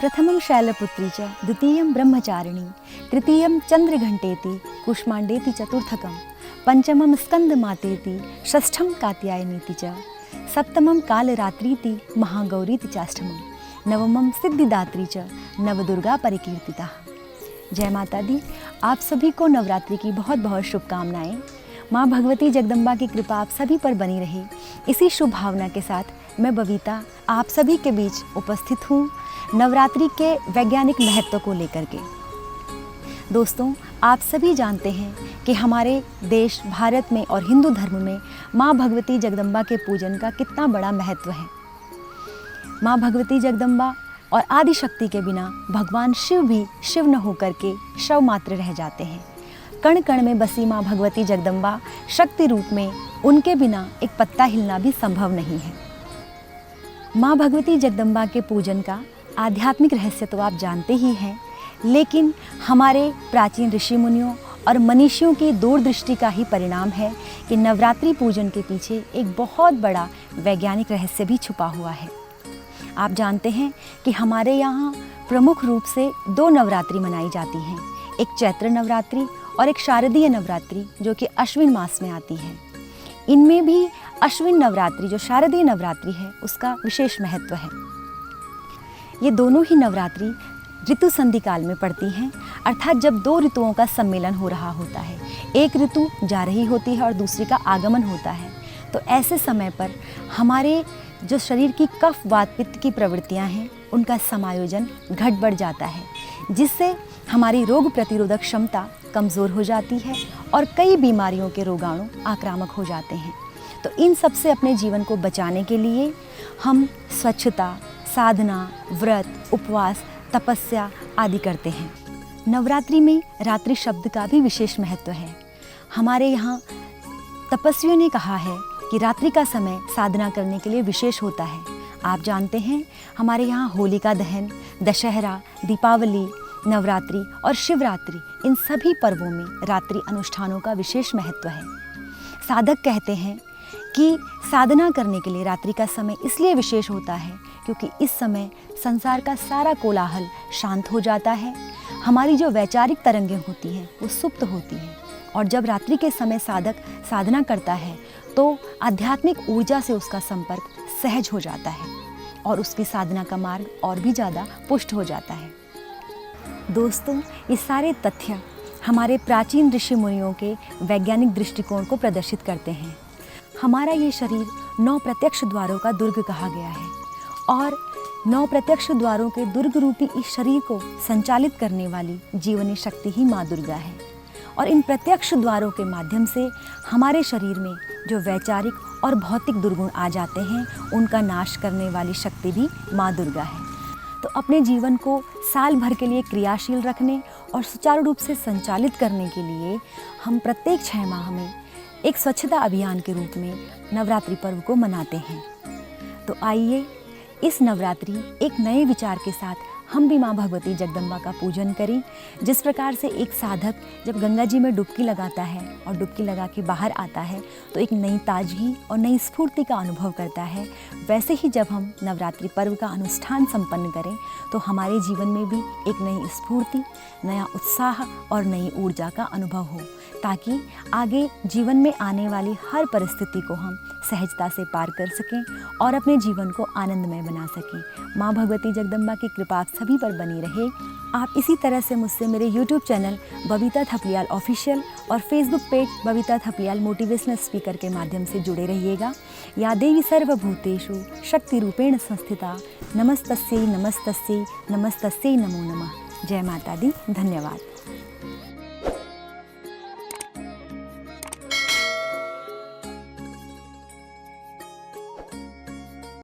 प्रथमं शैलपुत्री च द्वितीयं ब्रह्मचारिणी तृतीयं चंद्रघंटेति कुष्मांडेति चतुर्थकं पंचमं स्कंदमातेति षष्ठं कात्यायनीति च सप्तमं कालरात्रीति महागौरीति चाष्टमं नवमं सिद्धिदात्री च नवदुर्गा परिकीर्तिता। जय माता दी। आप सभी को नवरात्रि की बहुत बहुत शुभकामनाएं। माँ भगवती जगदम्बा की कृपा आप सभी पर बनी रहे, इसी शुभ भावना के साथ मैं बबीता आप सभी के बीच उपस्थित हूँ नवरात्रि के वैज्ञानिक महत्व को लेकर के। दोस्तों, आप सभी जानते हैं कि हमारे देश भारत में और हिंदू धर्म में माँ भगवती जगदम्बा के पूजन का कितना बड़ा महत्व है। माँ भगवती जगदम्बा और आदि शक्ति के बिना भगवान शिव भी शिव न होकर के शव मात्र रह जाते हैं। कण कण में बसी माँ भगवती जगदम्बा शक्ति रूप में, उनके बिना एक पत्ता हिलना भी संभव नहीं है। माँ भगवती जगदम्बा के पूजन का आध्यात्मिक रहस्य तो आप जानते ही हैं, लेकिन हमारे प्राचीन ऋषि मुनियों और मनीषियों की दूरदृष्टि का ही परिणाम है कि नवरात्रि पूजन के पीछे एक बहुत बड़ा वैज्ञानिक रहस्य भी छुपा हुआ है। आप जानते हैं कि हमारे यहाँ प्रमुख रूप से 2 नवरात्रि मनाई जाती हैं, एक चैत्र नवरात्रि और एक शारदीय नवरात्रि जो कि अश्विन मास में आती है। इनमें भी अश्विन नवरात्रि जो शारदीय नवरात्रि है उसका विशेष महत्व है। ये दोनों ही नवरात्रि ऋतु संधि काल में पड़ती हैं, अर्थात जब 2 ऋतुओं का सम्मेलन हो रहा होता है, एक ऋतु जा रही होती है और दूसरी का आगमन होता है। तो ऐसे समय पर हमारे जो शरीर की कफ वात पित्त की प्रवृत्तियां हैं उनका समायोजन घट बढ़ जाता है, जिससे हमारी रोग प्रतिरोधक क्षमता कमज़ोर हो जाती है और कई बीमारियों के रोगाणु आक्रामक हो जाते हैं। तो इन सब से अपने जीवन को बचाने के लिए हम स्वच्छता, साधना, व्रत, उपवास, तपस्या आदि करते हैं। नवरात्रि में रात्रि शब्द का भी विशेष महत्व है। हमारे यहाँ तपस्वियों ने कहा है कि रात्रि का समय साधना करने के लिए विशेष होता है। आप जानते हैं हमारे यहाँ होलिका दहन, दशहरा, दीपावली, नवरात्रि और शिवरात्रि, इन सभी पर्वों में रात्रि अनुष्ठानों का विशेष महत्व है। साधक कहते हैं कि साधना करने के लिए रात्रि का समय इसलिए विशेष होता है क्योंकि इस समय संसार का सारा कोलाहल शांत हो जाता है। हमारी जो वैचारिक तरंगें होती हैं वो सुप्त होती हैं, और जब रात्रि के समय साधक साधना करता है तो आध्यात्मिक ऊर्जा से उसका संपर्क सहज हो जाता है और उसकी साधना का मार्ग और भी ज़्यादा पुष्ट हो जाता है। दोस्तों, ये सारे तथ्य हमारे प्राचीन ऋषि मुनियों के वैज्ञानिक दृष्टिकोण को प्रदर्शित करते हैं। हमारा ये शरीर 9 प्रत्यक्ष द्वारों का दुर्ग कहा गया है और 9 प्रत्यक्ष द्वारों के दुर्ग रूपी इस शरीर को संचालित करने वाली जीवनी शक्ति ही माँ दुर्गा है। और इन प्रत्यक्ष द्वारों के माध्यम से हमारे शरीर में जो वैचारिक और भौतिक दुर्गुण आ जाते हैं उनका नाश करने वाली शक्ति भी माँ दुर्गा है। तो अपने जीवन को साल भर के लिए क्रियाशील रखने और सुचारू रूप से संचालित करने के लिए हम प्रत्येक 6 माह में एक स्वच्छता अभियान के रूप में नवरात्रि पर्व को मनाते हैं। तो आइए इस नवरात्रि एक नए विचार के साथ हम भी माँ भगवती जगदम्बा का पूजन करें। जिस प्रकार से एक साधक जब गंगा जी में डुबकी लगाता है और डुबकी लगा के बाहर आता है तो एक नई ताजगी और नई स्फूर्ति का अनुभव करता है, वैसे ही जब हम नवरात्रि पर्व का अनुष्ठान संपन्न करें तो हमारे जीवन में भी एक नई स्फूर्ति, नया उत्साह और नई ऊर्जा का अनुभव हो, ताकि आगे जीवन में आने वाली हर परिस्थिति को हम सहजता से पार कर सकें और अपने जीवन को आनंदमय बना सकें। माँ भगवती जगदम्बा की कृपा आप सभी पर बनी रहे। आप इसी तरह से मुझसे मेरे YouTube channel Babita Thapliyal official और Facebook page Babita Thapliyal motivational speaker के माध्यम से जुड़े रहिएगा। या देवी सर्वभूतेषु शक्ति रूपेण संस्थिता नमस्तस्यै नमस्तस्यै नमस्तस्यै नमो नमः। जय माता दी। धन्यवाद।